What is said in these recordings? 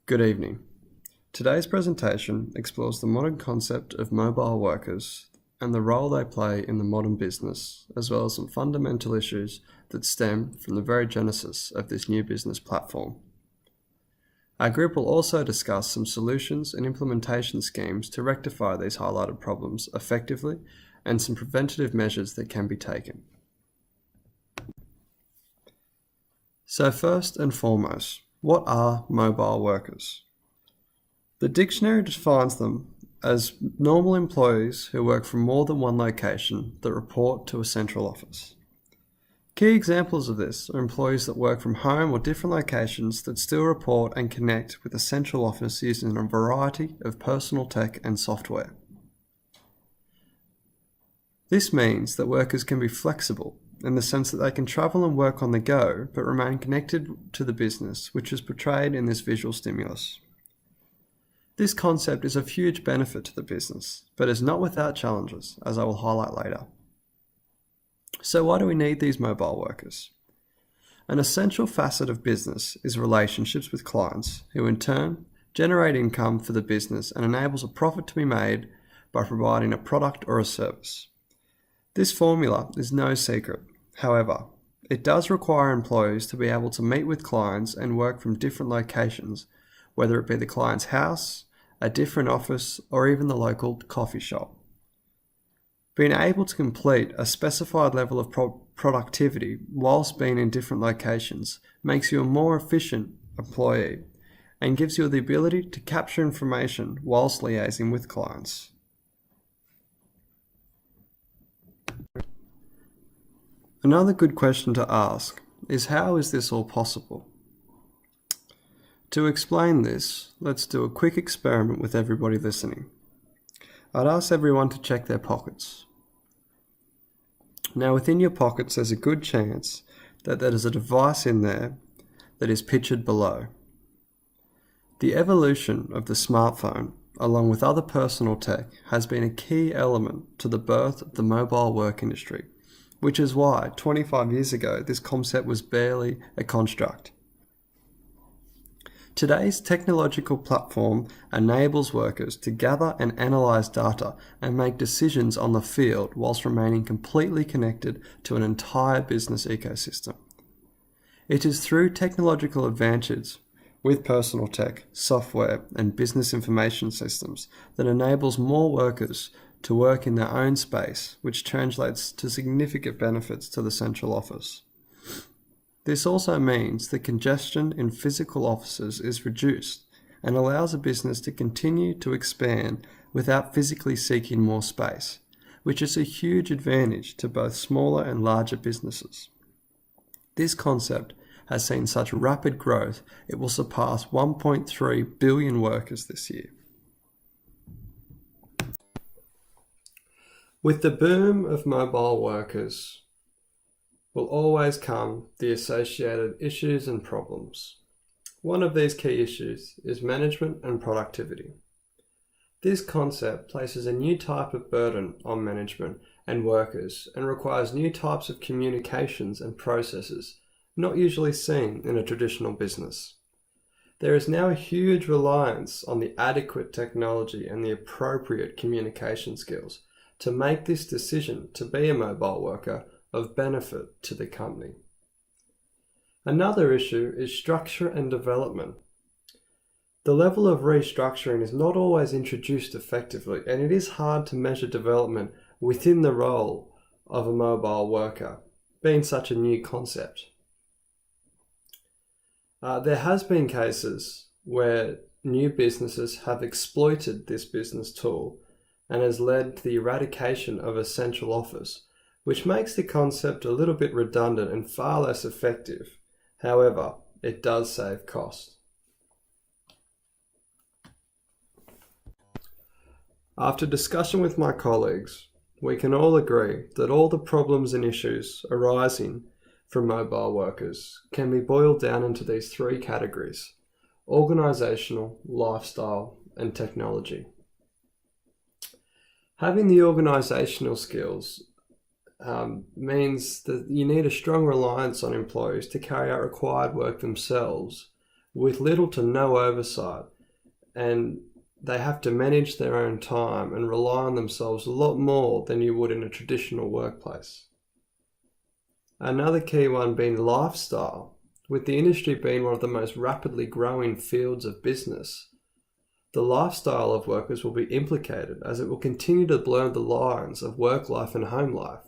Good evening. Today's presentation explores the modern concept of mobile workers and the role they play in the modern business, as well as some fundamental issues that stem from the very genesis of this new business platform. Our group will also discuss some solutions and implementation schemes to rectify these highlighted problems effectively and some preventative measures that can be taken. So first and foremost, what are mobile workers? The dictionary defines them as normal employees who work from more than one location that report to a central office. Key examples of this are employees that work from home or different locations that still report and connect with a central office using a variety of personal tech and software. This means that workers can be flexible in the sense that they can travel and work on the go, but remain connected to the business, which is portrayed in this visual stimulus. This concept is of huge benefit to the business, but is not without challenges, as I will highlight later. So why do we need these mobile workers? An essential facet of business is relationships with clients, who in turn generate income for the business and enables a profit to be made by providing a product or a service. This formula is no secret. However, it does require employees to be able to meet with clients and work from different locations, whether it be the client's house, a different office, or even the local coffee shop. Being able to complete a specified level of productivity whilst being in different locations makes you a more efficient employee and gives you the ability to capture information whilst liaising with clients. Another good question to ask is, how is this all possible? To explain this, let's do a quick experiment with everybody listening. I'd ask everyone to check their pockets. Now, within your pockets, there's a good chance that there's a device in there that is pictured below. The evolution of the smartphone, along with other personal tech, has been a key element to the birth of the mobile work industry, which is why 25 years ago this concept was barely a construct. Today's technological platform enables workers to gather and analyze data and make decisions on the field whilst remaining completely connected to an entire business ecosystem. It is through technological advances with personal tech, software, and business information systems that enables more workers to work in their own space, which translates to significant benefits to the central office. This also means the congestion in physical offices is reduced and allows a business to continue to expand without physically seeking more space, which is a huge advantage to both smaller and larger businesses. This concept has seen such rapid growth, it will surpass 1.3 billion workers this year. With the boom of mobile workers will always come the associated issues and problems. One of these key issues is management and productivity. This concept places a new type of burden on management and workers and requires new types of communications and processes not usually seen in a traditional business. There is now a huge reliance on the adequate technology and the appropriate communication skills to make this decision to be a mobile worker of benefit to the company. Another issue is structure and development. The level of restructuring is not always introduced effectively, and it is hard to measure development within the role of a mobile worker, being such a new concept. There has been cases where new businesses have exploited this business tool and has led to the eradication of a central office, which makes the concept a little bit redundant and far less effective. However, it does save cost. After discussion with my colleagues, we can all agree that all the problems and issues arising from mobile workers can be boiled down into these three categories: organisational, lifestyle, and technology. Having the organisational skills means that you need a strong reliance on employees to carry out required work themselves with little to no oversight, and they have to manage their own time and rely on themselves a lot more than you would in a traditional workplace. Another key one being lifestyle. With the industry being one of the most rapidly growing fields of business, the lifestyle of workers will be implicated as it will continue to blur the lines of work life and home life.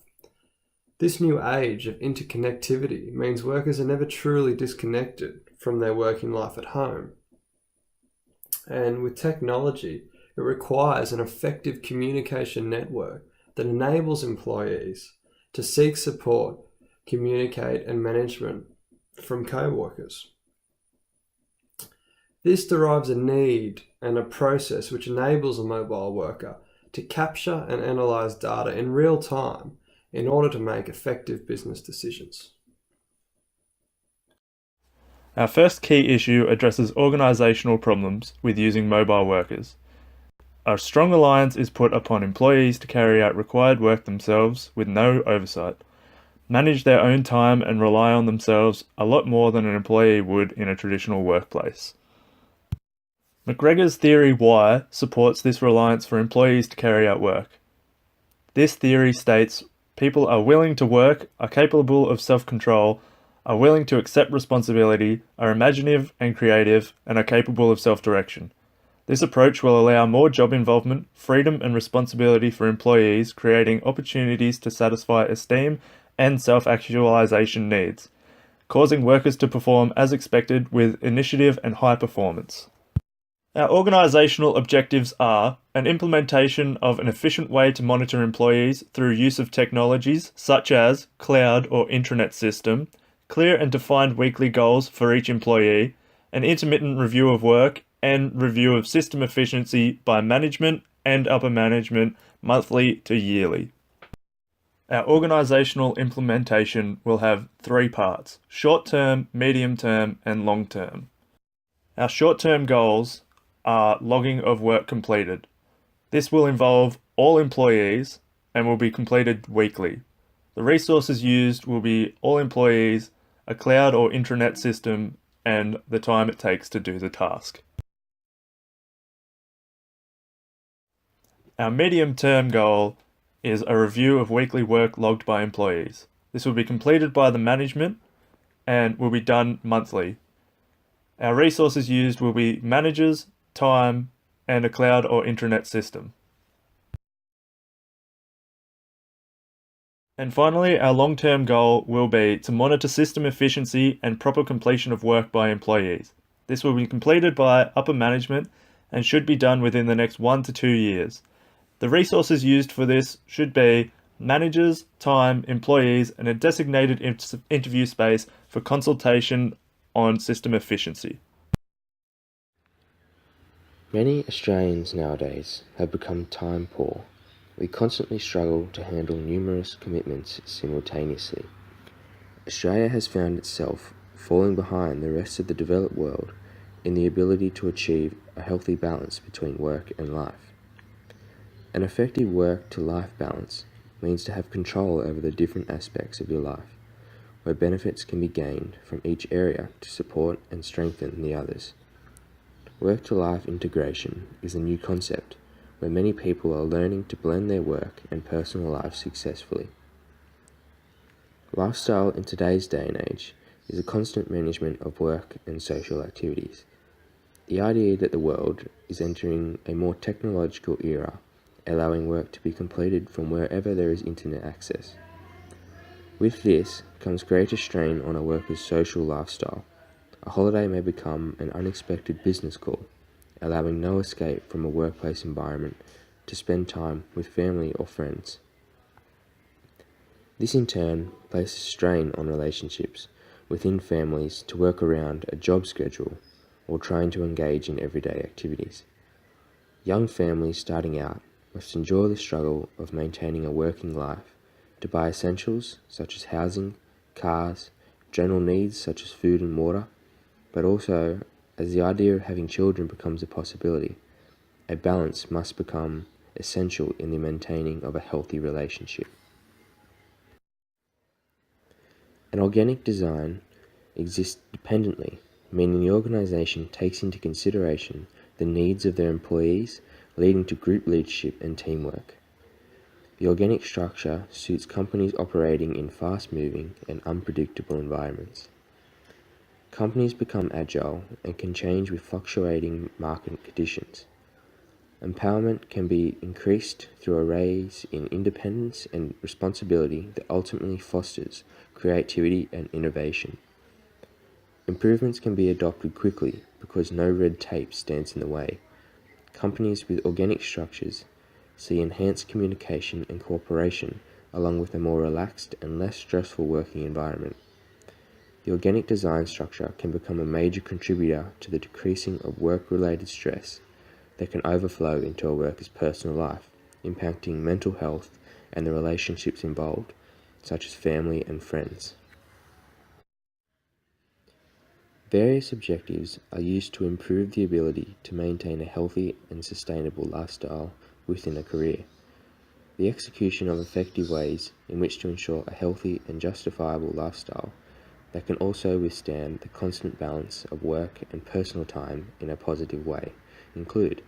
This new age of interconnectivity means workers are never truly disconnected from their working life at home. And with technology, it requires an effective communication network that enables employees to seek support, communicate, and management from co-workers. This derives a need and a process which enables a mobile worker to capture and analyze data in real time in order to make effective business decisions. Our first key issue addresses organisational problems with using mobile workers. A strong reliance is put upon employees to carry out required work themselves with no oversight, manage their own time and rely on themselves a lot more than an employee would in a traditional workplace. McGregor's theory Y supports this reliance for employees to carry out work. This theory states people are willing to work, are capable of self-control, are willing to accept responsibility, are imaginative and creative, and are capable of self-direction. This approach will allow more job involvement, freedom and responsibility for employees, creating opportunities to satisfy esteem and self-actualization needs, causing workers to perform as expected with initiative and high performance. Our organisational objectives are an implementation of an efficient way to monitor employees through use of technologies such as cloud or intranet system, clear and defined weekly goals for each employee, an intermittent review of work, and review of system efficiency by management and upper management monthly to yearly. Our organisational implementation will have 3 parts: short-term, medium-term, and long-term. Our short-term goals are logging of work completed. This will involve all employees and will be completed weekly. The resources used will be all employees, a cloud or intranet system, and the time it takes to do the task. Our medium-term goal is a review of weekly work logged by employees. This will be completed by the management and will be done monthly. Our resources used will be managers, time, and a cloud or intranet system. And finally, our long-term goal will be to monitor system efficiency and proper completion of work by employees. This will be completed by upper management and should be done within the next 1 to 2 years. The resources used for this should be managers, time, employees, and a designated interview space for consultation on system efficiency. Many Australians nowadays have become time poor. We constantly struggle to handle numerous commitments simultaneously. Australia has found itself falling behind the rest of the developed world in the ability to achieve a healthy balance between work and life. An effective work-to-life balance means to have control over the different aspects of your life, where benefits can be gained from each area to support and strengthen the others. Work-to-life integration is a new concept where many people are learning to blend their work and personal lives successfully. Lifestyle in today's day and age is a constant management of work and social activities. The idea that the world is entering a more technological era, allowing work to be completed from wherever there is internet access. With this comes greater strain on a worker's social lifestyle. A holiday may become an unexpected business call, allowing no escape from a workplace environment to spend time with family or friends. This in turn places strain on relationships within families to work around a job schedule or trying to engage in everyday activities. Young families starting out must endure the struggle of maintaining a working life to buy essentials such as housing, cars, general needs such as food and water, but also, as the idea of having children becomes a possibility, a balance must become essential in the maintaining of a healthy relationship. An organic design exists dependently meaning the organisation takes into consideration the needs of their employees, leading to group leadership and teamwork. The organic structure suits companies operating in fast-moving and unpredictable environments. Companies become agile and can change with fluctuating market conditions. Empowerment can be increased through a raise in independence and responsibility that ultimately fosters creativity and innovation. Improvements can be adopted quickly because no red tape stands in the way. Companies with organic structures see enhanced communication and cooperation along with a more relaxed and less stressful working environment. The organic design structure can become a major contributor to the decreasing of work-related stress that can overflow into a worker's personal life, impacting mental health and the relationships involved, such as family and friends. Various objectives are used to improve the ability to maintain a healthy and sustainable lifestyle within a career. The execution of effective ways in which to ensure a healthy and justifiable lifestyle that can also withstand the constant balance of work and personal time in a positive way include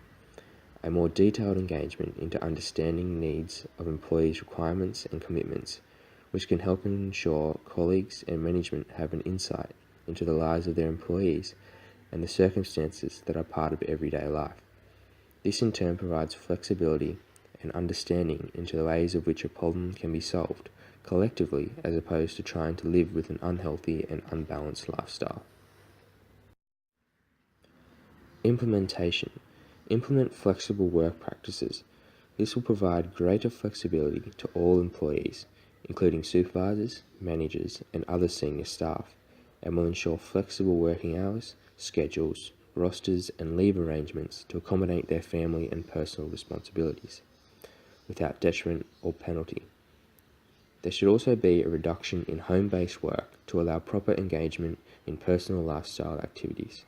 a more detailed engagement into understanding needs of employees' requirements and commitments, which can help ensure colleagues and management have an insight into the lives of their employees and the circumstances that are part of everyday life. This in turn provides flexibility and understanding into the ways of which a problem can be solved collectively as opposed to trying to live with an unhealthy and unbalanced lifestyle. Implementation. Implement flexible work practices. This will provide greater flexibility to all employees, including supervisors, managers, and other senior staff, and will ensure flexible working hours, schedules, rosters, and leave arrangements to accommodate their family and personal responsibilities, without detriment or penalty. There should also be a reduction in home-based work to allow proper engagement in personal lifestyle activities.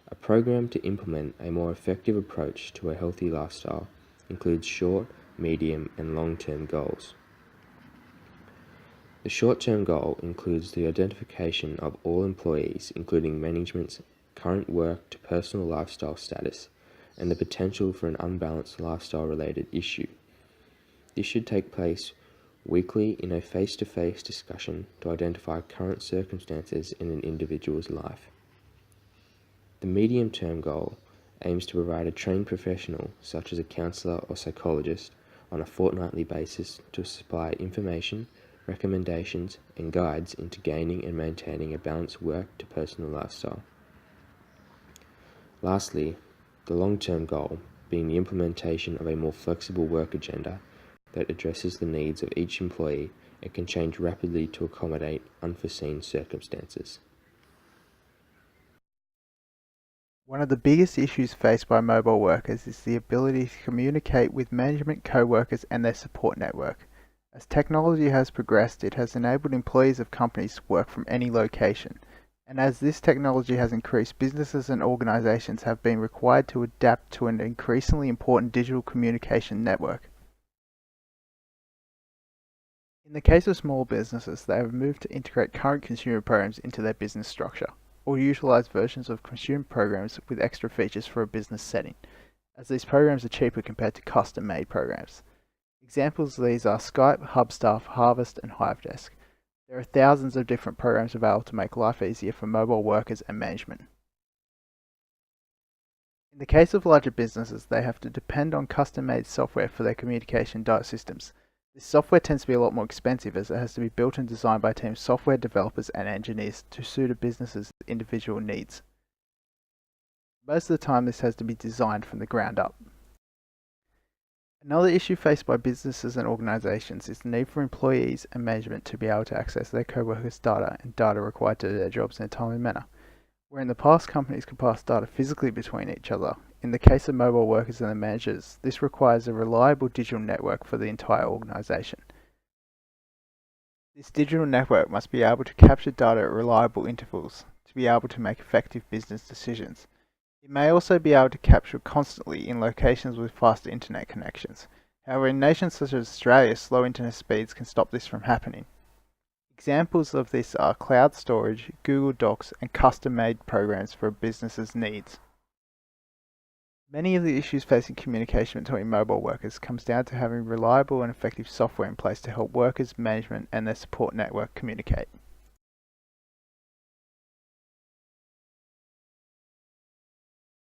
A program to implement a more effective approach to a healthy lifestyle includes short, medium, and long-term goals. The short-term goal includes the identification of all employees, including management's current work to personal lifestyle status, and the potential for an unbalanced lifestyle-related issue. This should take place weekly in a face-to-face discussion to identify current circumstances in an individual's life. The medium-term goal aims to provide a trained professional, such as a counsellor or psychologist, on a fortnightly basis to supply information, recommendations, and guides into gaining and maintaining a balanced work to personal lifestyle. Lastly, the long-term goal being the implementation of a more flexible work agenda that addresses the needs of each employee and can change rapidly to accommodate unforeseen circumstances. One of the biggest issues faced by mobile workers is the ability to communicate with management, co-workers, and their support network. As technology has progressed, it has enabled employees of companies to work from any location. And as this technology has increased, businesses and organizations have been required to adapt to an increasingly important digital communication network. In the case of small businesses, they have moved to integrate current consumer programs into their business structure, or utilize versions of consumer programs with extra features for a business setting, as these programs are cheaper compared to custom-made programs. Examples of these are Skype, Hubstaff, Harvest, and Hivedesk. There are thousands of different programs available to make life easier for mobile workers and management. In the case of larger businesses, they have to depend on custom-made software for their communication data systems. This software tends to be a lot more expensive as it has to be built and designed by teams of software developers and engineers to suit a business's individual needs. Most of the time this has to be designed from the ground up. Another issue faced by businesses and organizations is the need for employees and management to be able to access their co-workers' data and data required to do their jobs in a timely manner. Where in the past companies could pass data physically between each other, in the case of mobile workers and their managers, this requires a reliable digital network for the entire organization. This digital network must be able to capture data at reliable intervals to be able to make effective business decisions. It may also be able to capture constantly in locations with faster internet connections. However, in nations such as Australia, slow internet speeds can stop this from happening. Examples of this are cloud storage, Google Docs, and custom-made programs for a business's needs. Many of the issues facing communication between mobile workers comes down to having reliable and effective software in place to help workers, management, and their support network communicate.